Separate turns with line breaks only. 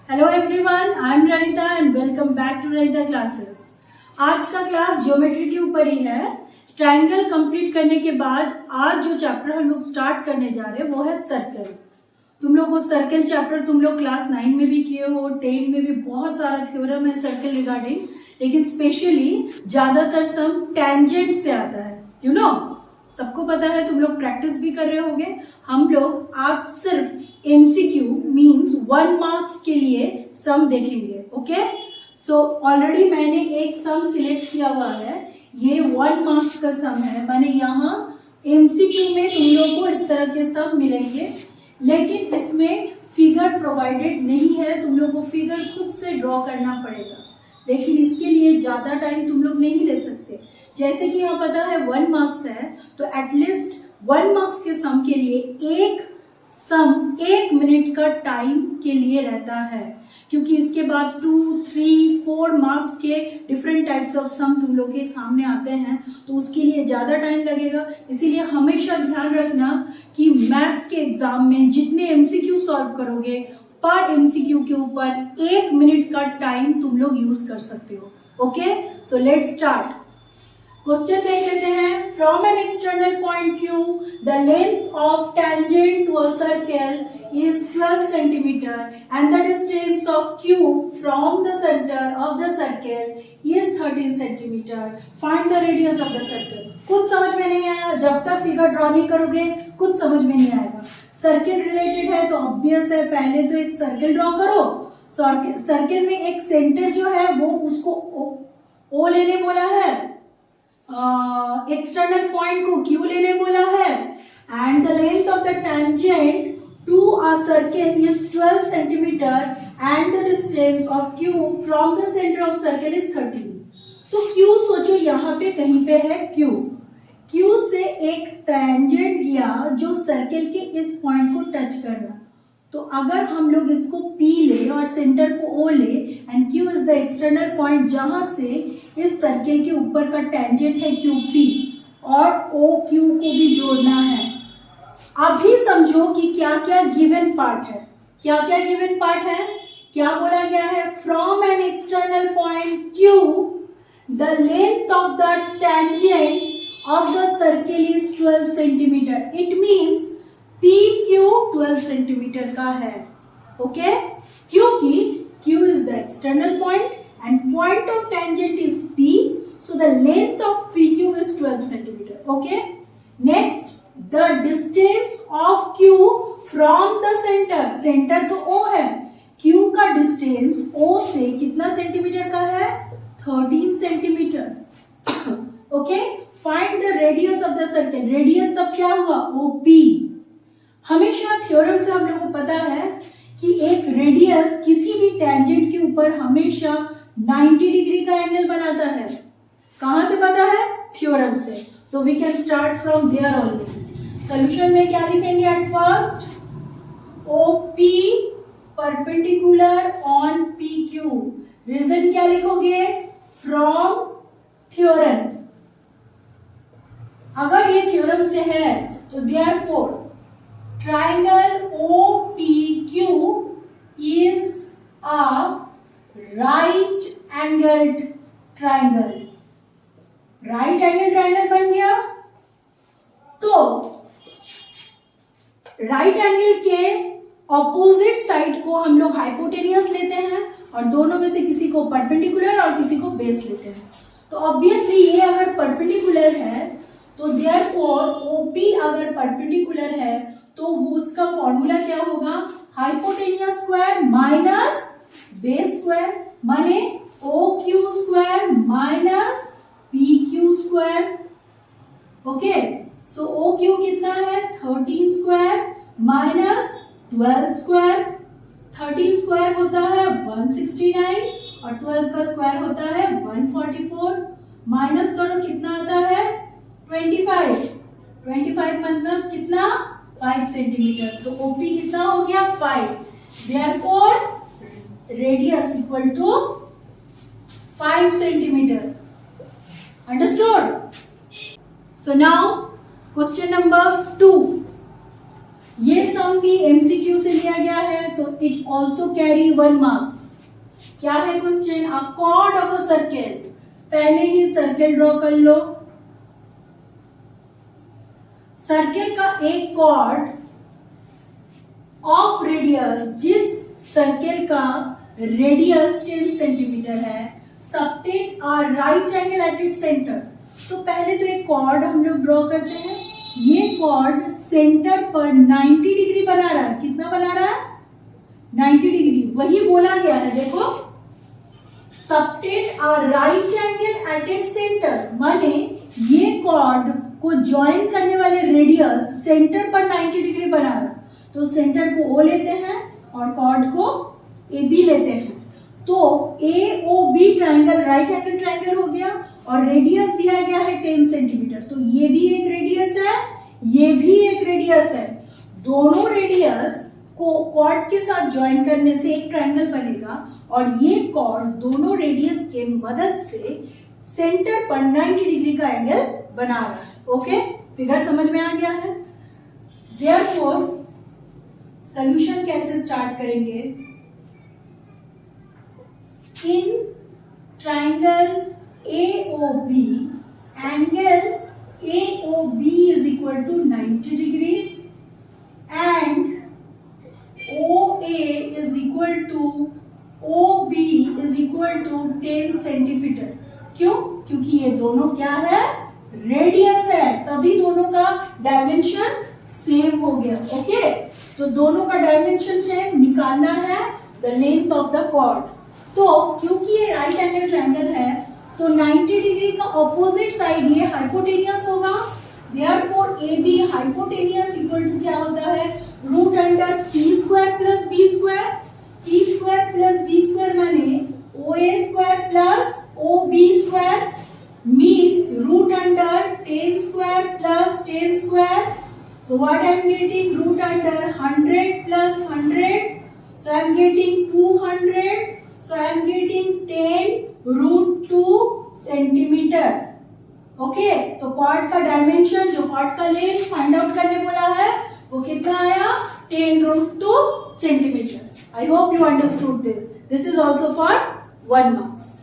Hello everyone, I am Ranita and welcome back to Ranita classes. आज का class geometry के ऊपर ही है। ट्रायंगल कंप्लीट करने के बाद आज जो चैप्टर हम लोग स्टार्ट करने जा रहे हैं वो है सर्कल। तुम लोग वो सर्कल चैप्टर तुम लोग क्लास 9 में भी किए हो, 10 में भी बहुत सारा थ्योरम है सर्कल रिगार्डिंग, लेकिन स्पेशली ज्यादातर सम टेंजेंट से आता है। यू नो, सबको पता है, तुम लोग प्रैक्टिस भी कर रहे होगे। हम लोग आज सिर्फ MCQ मीन्स 1 मार्क्स के लिए सम देखेंगे। ओके, सो ऑलरेडी मैंने एक सम सिलेक्ट किया हुआ है, ये 1 मार्क्स का सम है। मैंने यहाँ MCQ में तुम लोग को इस तरह के सम मिलेंगे, लेकिन इसमें फिगर प्रोवाइडेड नहीं है, तुम लोग को फिगर खुद से ड्रॉ करना पड़ेगा। लेकिन इसके लिए ज्यादा टाइम तुम लोग नहीं ले सकते। जैसे कि यहाँ पता है 1 मार्क्स है, तो एटलीस्ट 1 मार्क्स के सम के लिए एक सम 1 मिनट का टाइम के लिए रहता है, क्योंकि इसके बाद 2, 3, 4 मार्क्स के डिफरेंट टाइप्स ऑफ सम तुम लोग के सामने आते हैं, तो उसके लिए ज़्यादा टाइम लगेगा। इसीलिए हमेशा ध्यान रखना कि मैथ्स के एग्जाम में जितने MCQ सॉल्व करोगे, पर MCQ के ऊपर 1 मिनट का टाइम तुम लोग यूज कर सकते हो। Okay, so let's start. Question देख लेते हैं। From an external point Q, the length of tangent to a circle is 12 centimetre and the distance of Q from the centre of the circle is 13 centimetre. Find the radius of the circle. कुछ समझ में नहीं आया, जब तक figure draw नहीं करोगे कुछ समझ में नहीं आएगा। सर्कल रिलेटेड है तो ऑब्वियस है, पहले तो एक सर्कल ड्रॉ करो। सर्कल में एक सेंटर जो है वो उसको O लेने बोला है, एक्सटर्नल पॉइंट को Q लेने बोला है, and the length of the tangent to a circle is 12 centimetre and the distance of Q from the centre of circle is 13। तो Q सोचो यहाँ पे कहीं पे है Q से एक टेंजेंट लिया जो सर्कल के इस पॉइंट को टच कर रहा। तो अगर हम लोग इसको P ले और सेंटर को O ले, and Q is the external point जहां से इस सर्कल के ऊपर का टेंजेंट है QP, और OQ को भी जोड़ना है। अभी समझो कि क्या क्या गिवन पार्ट है। क्या क्या गिवन पार्ट है, क्या बोला गया है? From an external point Q, the length of the tangent of the circle is 12 centimetre. It means PQ 12 centimetre का है। ओके, क्योंकि Q is the external point and point of tangent is P, so the length of PQ is 12 centimeter. Okay, next the distance of Q from the center, center तो O है, Q का distance O से कितना centimetre का है? 13 centimetre. Okay, find the radius of the circle. radius तब क्या हुआ? OP। हमेशा थ्योरम से हम लोगों को पता है कि एक रेडियस किसी भी टेंजेंट के ऊपर हमेशा 90 डिग्री का एंगल बनाता है। कहां से पता है? थ्योरम से। So we can start from there only. Solution में क्या लिखेंगे? At first OP perpendicular on PQ। Reason क्या लिखोगे? From theorem. अगर ये थ्योरम से है तो therefore triangle OPQ is a right angled triangle। right angled triangle बन गया। तो right angle के ऑपोजिट साइड को हम लोग हाइपोटेनियस लेते हैं, और दोनों में से किसी को परपेंडिकुलर और किसी को बेस लेते हैं। तो ऑब्वियसली ये अगर परपेंडिकुलर है तो देयरफॉर OP अगर परपेंडिकुलर है तो उसका फॉर्मूला क्या होगा? Hypotenuse square minus base square, माने OQ square minus PQ square. Okay, so OQ कितना है? 13 स्क्वायर माइनस 12 स्क्वायर। 13 स्क्वायर होता है 169 और 12 का स्क्वायर होता है 144। माइनस करो कितना आता है? 25 मतलब कितना? 5 सेंटीमीटर। तो OP कितना हो गया? 5। Therefore radius equal to 5 centimetre. Understood? So now question number 2। ये सम भी एमसीक्यू से लिया गया है, तो इट ऑल्सो कैरी 1 मार्क्स। क्या है question? A chord of a circle, पहले ही सर्कल ड्रॉ कर लो। सर्कल का एक कॉर्ड ऑफ रेडियस, जिस सर्कल का रेडियस 10 सेंटीमीटर है, subtend a right angle at its centre. तो पहले तो एक कॉर्ड हम लोग ड्रॉ करते हैं। ये कॉर्ड सेंटर पर 90 डिग्री बना रहा है। कितना बना रहा है? 90 डिग्री। वही बोला गया है, देखो, subtend a right angle at its centre, माने ये कॉर्ड को ज्वाइन करने वाले रेडियस सेंटर पर 90 डिग्री बना रहा। तो सेंटर को O लेते हैं और कॉर्ड को AB लेते हैं। तो AOB triangle right angle triangle हो गया और रेडियस दिया गया है 10 सेंटीमीटर। तो ये भी एक रेडियस है, ये भी एक रेडियस है। दोनों रेडियस को कॉर्ड के साथ ज्वाइन करने से एक ट्राइंगल बनेगा और ये कॉर्ड दोनों रेडियस के मदद से सेंटर पर 90 डिग्री का एंगल बना रहा है। ओके, फिगर समझ में आ गया है? देयरफॉर सॉल्यूशन कैसे स्टार्ट करेंगे? In triangle AOB, angle AOB is equal to 90 degree and OA is equal to OB is equal to 10 centimetre. क्यों? क्योंकि ये दोनों क्या है? रेडियस है, तभी दोनों का डायमेंशन सेम हो गया। ओके, तो दोनों का डायमेंशन सेम निकालना है, the length of the chord. तो क्योंकि ये राइट एंगल ट्रायंगल है, तो 90 डिग्री का ऑपोजिट साइड ये हाइपोटेनियस होगा। Therefore AB hypotenuse equal to क्या होता है? Root under P square plus B square. P square plus B square माने OA square plus OB square means root under 10 square plus 10 square. So what I am getting? Root under 100 plus 100. So I am getting 200. So I am getting 10 root 2 centimetre. Okay, तो cord का dimension, जो cord का length find out करने बोला है, वो कितना आया? 10 root 2 centimetre. I hope you understood this. This is also for 1 marks.